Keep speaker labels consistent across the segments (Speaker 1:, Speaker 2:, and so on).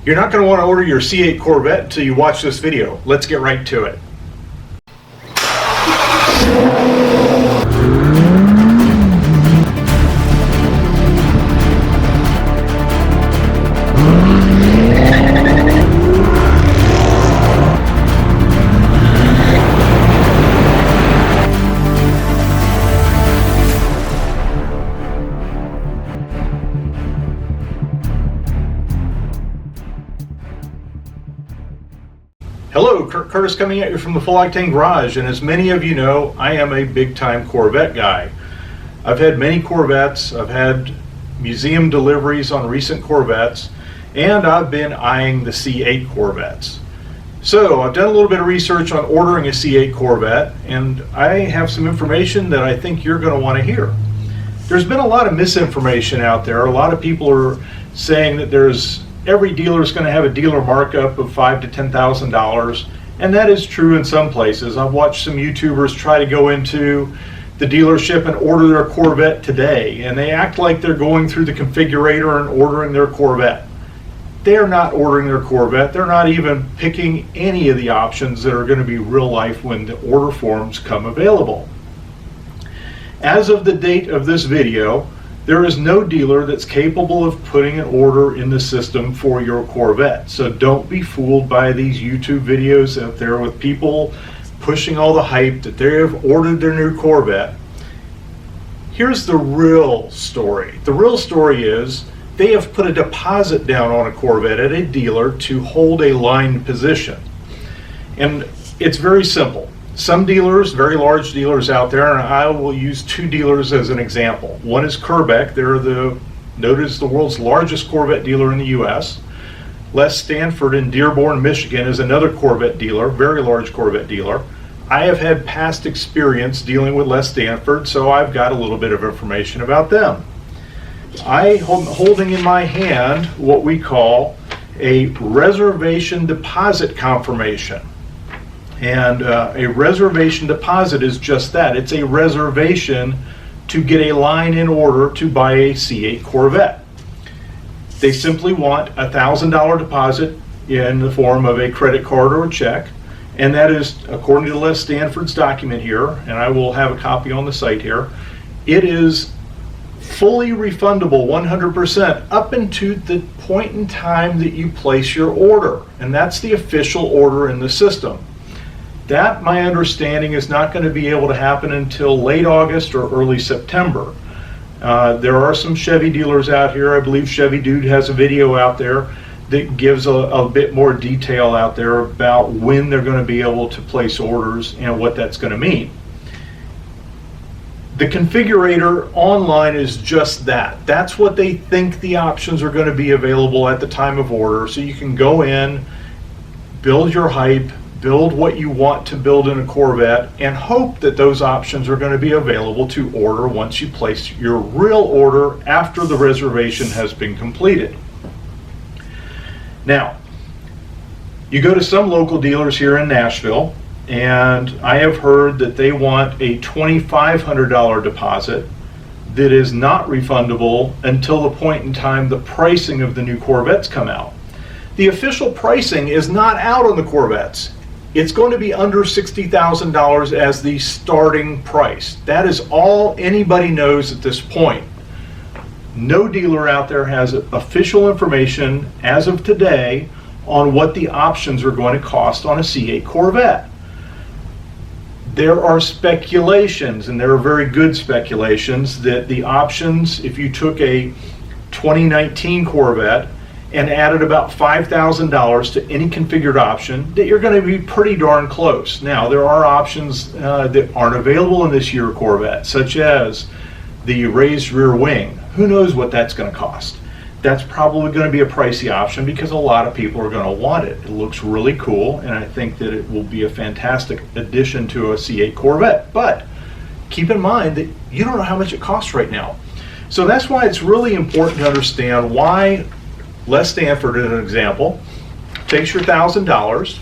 Speaker 1: You're not going to want to order your C8 Corvette until you watch this video. Let's get right to it. Hello, Kurt Curtis coming at you from the Full Octane Garage, and as many of you know, I am a big-time Corvette guy. I've had many Corvettes, I've had museum deliveries on recent Corvettes, and I've been eyeing the C8 Corvettes. So I've done a little bit of research on ordering a C8 Corvette, and I have some information that I think you're going to want to hear. There's been a lot of misinformation out there. A lot of people are saying that every dealer is going to have a dealer markup of $5,000 to $10,000, and that is true in some places. I've watched some YouTubers try to go into the dealership and order their Corvette today, and they act like they're going through the configurator and ordering their Corvette. They're not ordering their Corvette. They're not even picking any of the options that are going to be real life when the order forms come available. As of the date of this video, there is no dealer that's capable of putting an order in the system for your Corvette. So don't be fooled by these YouTube videos out there with people pushing all the hype that they have ordered their new Corvette. Here's the real story. The real story is they have put a deposit down on a Corvette at a dealer to hold a line position. And it's very simple. Some dealers, very large dealers out there, and I will use two dealers as an example. One is Corvette. They're noted as the world's largest Corvette dealer in the US. Les Stanford in Dearborn, Michigan is another Corvette dealer, very large Corvette dealer. I have had past experience dealing with Les Stanford, so I've got a little bit of information about them. I'm holding in my hand what we call a reservation deposit confirmation. And a reservation deposit is just that. It's a reservation to get a line in order to buy a C8 Corvette. They simply want a $1,000 deposit in the form of a credit card or a check, and that is, according to Les Stanford's document here, and I will have a copy on the site here, it is fully refundable 100% up until the point in time that you place your order, and that's the official order in the system. That, my understanding, is not going to be able to happen until late August or early September. There are some Chevy dealers out here. I believe Chevy Dude has a video out there that gives a bit more detail out there about when they're going to be able to place orders and what that's going to mean. The configurator online is just that. That's what they think the options are going to be available at the time of order. So you can go in, build your hype, build what you want to build in a Corvette, and hope that those options are going to be available to order once you place your real order after the reservation has been completed. Now, you go to some local dealers here in Nashville, and I have heard that they want a $2,500 deposit that is not refundable until the point in time the pricing of the new Corvettes come out. The official pricing is not out on the Corvettes. It's going to be under $60,000 as the starting price. That is all anybody knows at this point. No dealer out there has official information as of today on what the options are going to cost on a C8 Corvette. There are speculations, and there are very good speculations, that the options, if you took a 2019 Corvette and added about $5,000 to any configured option, that you're going to be pretty darn close. Now, there are options that aren't available in this year Corvette, such as the raised rear wing. Who knows what that's going to cost? That's probably going to be a pricey option because a lot of people are going to want it. It looks really cool, and I think that it will be a fantastic addition to a C8 Corvette. But keep in mind that you don't know how much it costs right now. So that's why it's really important to understand why Les Stanford, as an example, takes your $1,000.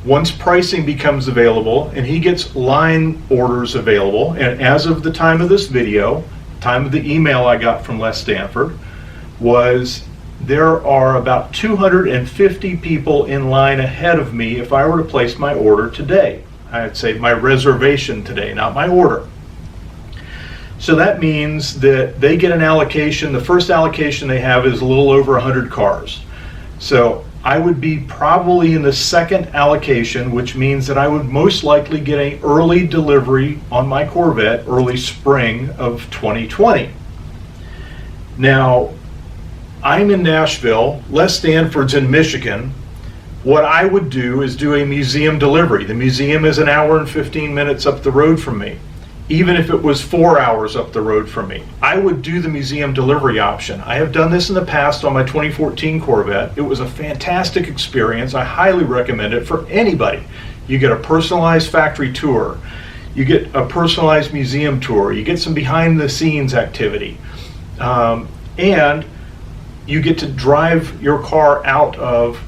Speaker 1: Once pricing becomes available and he gets line orders available, and as of the time of this video, time of the email I got from Les Stanford, was there are about 250 people in line ahead of me if I were to place my order today. I'd say my reservation today, not my order. So that means that they get an allocation. The first allocation they have is a little over 100 cars. So I would be probably in the second allocation, which means that I would most likely get an early delivery on my Corvette early spring of 2020. Now, I'm in Nashville, Les Stanford's in Michigan. What I would do is do a museum delivery. The museum is an hour and 15 minutes up the road from me. Even if it was 4 hours up the road from me, I would do the museum delivery option. I have done this in the past on my 2014 Corvette. It was a fantastic experience. I highly recommend it for anybody. You get a personalized factory tour. You get a personalized museum tour. You get some behind the scenes activity. And you get to drive your car out of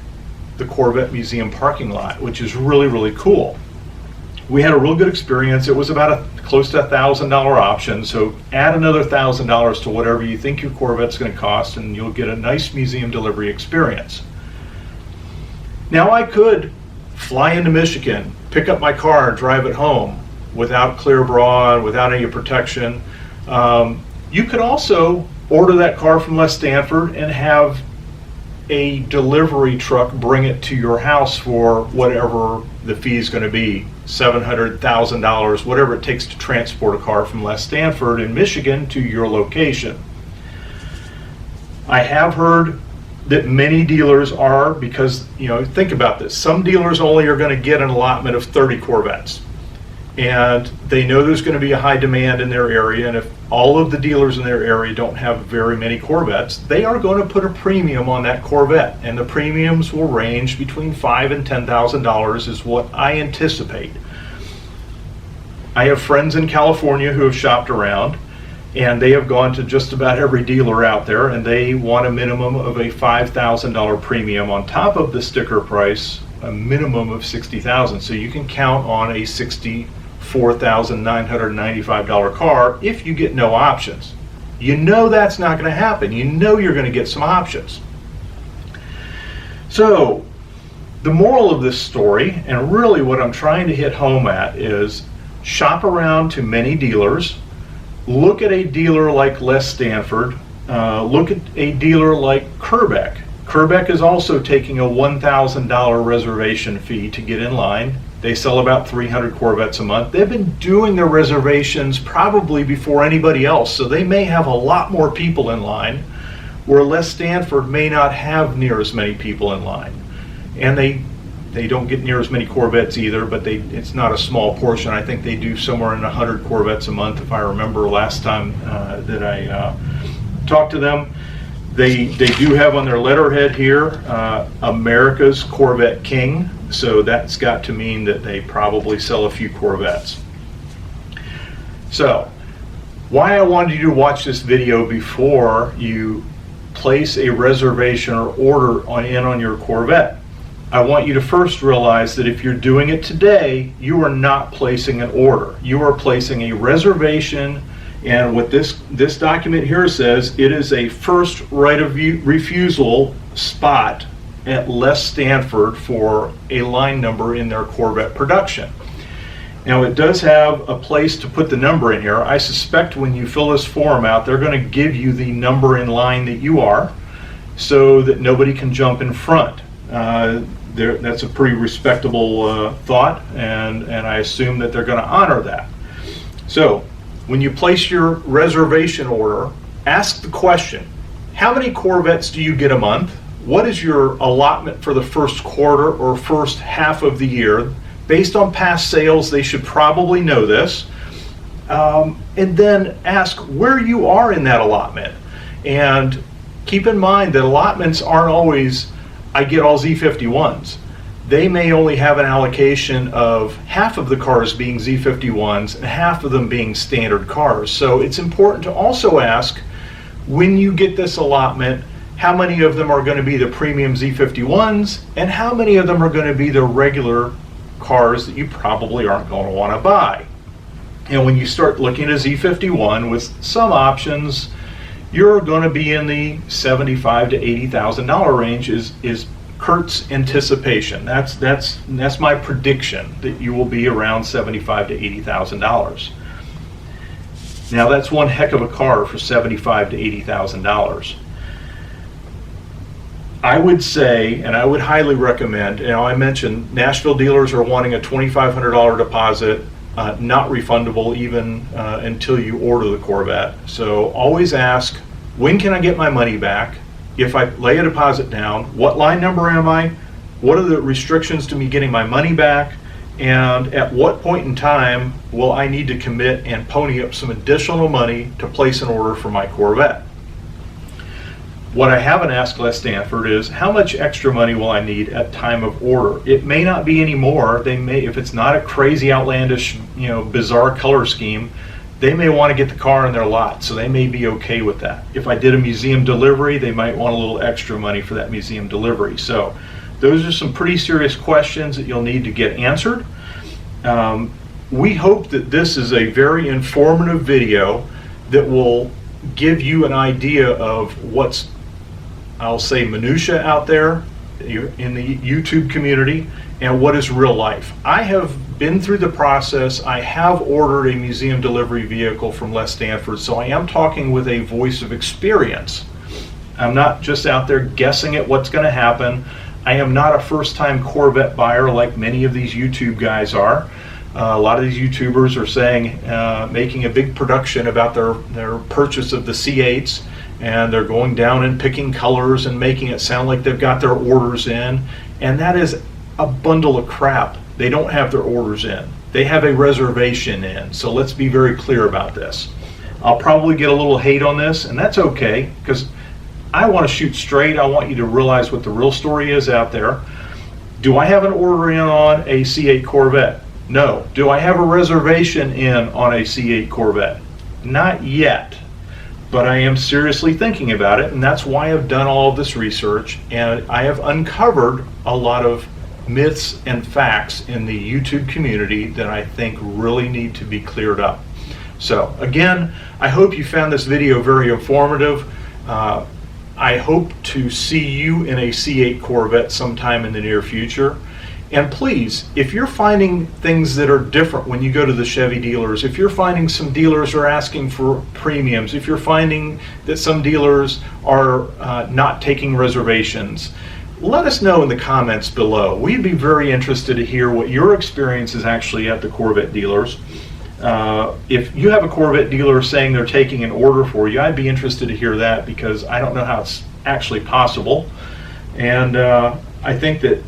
Speaker 1: the Corvette Museum parking lot, which is really, really cool. We had a real good experience. It was about close to $1,000 option, so add another $1,000 to whatever you think your Corvette's going to cost, and you'll get a nice museum delivery experience. Now, I could fly into Michigan, pick up my car, and drive it home without clear bra, without any protection. You could also order that car from Les Stanford and have a delivery truck bring it to your house for whatever the fee is going to be, $700, $1,000, whatever it takes to transport a car from Les Stanford in Michigan to your location. I have heard that many dealers are, because, think about this, some dealers only are going to get an allotment of 30 Corvettes. And they know there's going to be a high demand in their area, and if all of the dealers in their area don't have very many Corvettes, they are going to put a premium on that Corvette, and the premiums will range between $5,000 and $10,000 is what I anticipate. I have friends in California who have shopped around, and they have gone to just about every dealer out there, and they want a minimum of a $5,000 premium on top of the sticker price, a minimum of $60,000. So you can count on a $64,995 car if you get no options. You know that's not going to happen. You know you're going to get some options. So the moral of this story, and really what I'm trying to hit home at, is shop around to many dealers. Look at a dealer like Les Stanford. Look at a dealer like Kerbeck. Kerbeck is also taking a $1,000 reservation fee to get in line. They sell about 300 Corvettes a month. They've been doing their reservations probably before anybody else, so they may have a lot more people in line, where Les Stanford may not have near as many people in line. And they don't get near as many Corvettes either, but it's not a small portion. I think they do somewhere in 100 Corvettes a month, if I remember last time that I talked to them. They do have on their letterhead here, America's Corvette King, so that's got to mean that they probably sell a few Corvettes. So, why I wanted you to watch this video before you place a reservation or order on your Corvette. I want you to first realize that if you're doing it today, you are not placing an order. You are placing a reservation. And what this document here says, it is a first right of refusal spot at Les Stanford for a line number in their Corvette production. Now, it does have a place to put the number in here. I suspect when you fill this form out, they're going to give you the number in line that you are, so that nobody can jump in front. That's a pretty respectable thought, and I assume that they're going to honor that. So, when you place your reservation order, ask the question, how many Corvettes do you get a month? What is your allotment for the first quarter or first half of the year? Based on past sales, they should probably know this. And then ask where you are in that allotment. And keep in mind that allotments aren't always, I get all Z51s. They may only have an allocation of half of the cars being Z51s and half of them being standard cars. So it's important to also ask, when you get this allotment, how many of them are going to be the premium Z51s and how many of them are going to be the regular cars that you probably aren't going to want to buy. And when you start looking at a Z51 with some options, you're going to be in the $75,000 to $80,000 range is Kurt's anticipation. That's my prediction, that you will be around $75,000 to $80,000. Now that's one heck of a car for $75,000 to $80,000. I would say, and I would highly recommend, I mentioned Nashville dealers are wanting a $2,500 deposit, not refundable even until you order the Corvette. So always ask, when can I get my money back? If I lay a deposit down, what line number am I? What are the restrictions to me getting my money back? And at what point in time will I need to commit and pony up some additional money to place an order for my Corvette? What I haven't asked Les Stanford is, how much extra money will I need at time of order? It may not be any more. They may, if it's not a crazy, outlandish, bizarre color scheme, they may want to get the car in their lot, so they may be okay with that. If I did a museum delivery, they might want a little extra money for that museum delivery. So those are some pretty serious questions that you'll need to get answered. We hope that this is a very informative video that will give you an idea of what's, I'll say, minutia out there in the YouTube community and what is real life. I have been through the process. I have ordered a museum delivery vehicle from Les Stanford, so I am talking with a voice of experience. I'm not just out there guessing at what's going to happen. I am not a first-time Corvette buyer like many of these YouTube guys are. A lot of these YouTubers are saying, making a big production about their purchase of the C8s, and they're going down and picking colors and making it sound like they've got their orders in, and that is a bundle of crap. They don't have their orders in. They have a reservation in, so let's be very clear about this. I'll probably get a little hate on this, and that's okay, because I want to shoot straight. I want you to realize what the real story is out there. Do I have an order in on a C8 Corvette? No. Do I have a reservation in on a C8 Corvette? Not yet, but I am seriously thinking about it, and that's why I've done all of this research, and I have uncovered a lot of myths and facts in the YouTube community that I think really need to be cleared up. So again, I hope you found this video very informative. I hope to see you in a C8 Corvette sometime in the near future. And please, if you're finding things that are different when you go to the Chevy dealers, if you're finding some dealers are asking for premiums, if you're finding that some dealers are not taking reservations, let us know in the comments below. We'd be very interested to hear what your experience is actually at the Corvette dealers. If you have a Corvette dealer saying they're taking an order for you, I'd be interested to hear that, because I don't know how it's actually possible. And I think that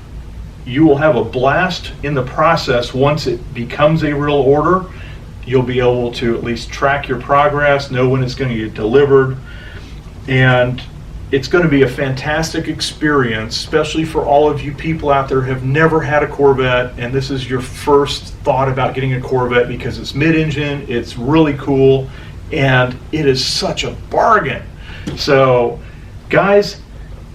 Speaker 1: you will have a blast in the process. Once it becomes a real order, you'll be able to at least track your progress, know when it's going to get delivered, and it's going to be a fantastic experience, especially for all of you people out there who have never had a Corvette and this is your first thought about getting a Corvette, because it's mid-engine, it's really cool, and it is such a bargain. So guys,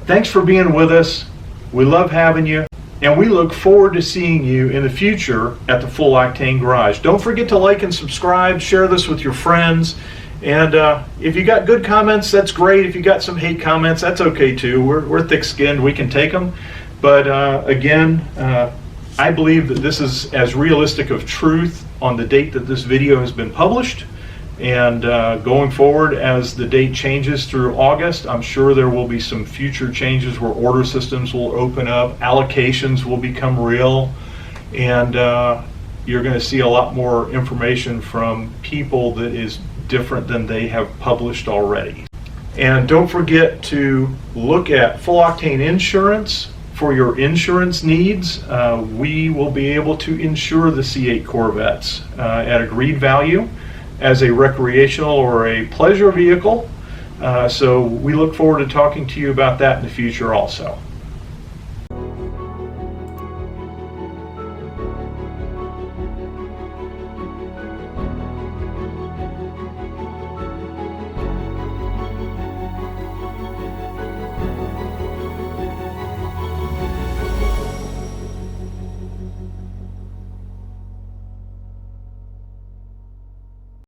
Speaker 1: thanks for being with us. We love having you, and we look forward to seeing you in the future at the Full Octane Garage. Don't forget to like and subscribe, share this with your friends, and if you got good comments, that's great. If you got some hate comments, that's okay too. We're thick-skinned, we can take them. But again, I believe that this is as realistic of truth on the date that this video has been published. And going forward, as the date changes through August, I'm sure there will be some future changes where order systems will open up, allocations will become real, and you're going to see a lot more information from people that is different than they have published already. And don't forget to look at Full Octane Insurance for your insurance needs. We will be able to insure the C8 Corvettes at agreed value as a recreational or a pleasure vehicle. So we look forward to talking to you about that in the future also.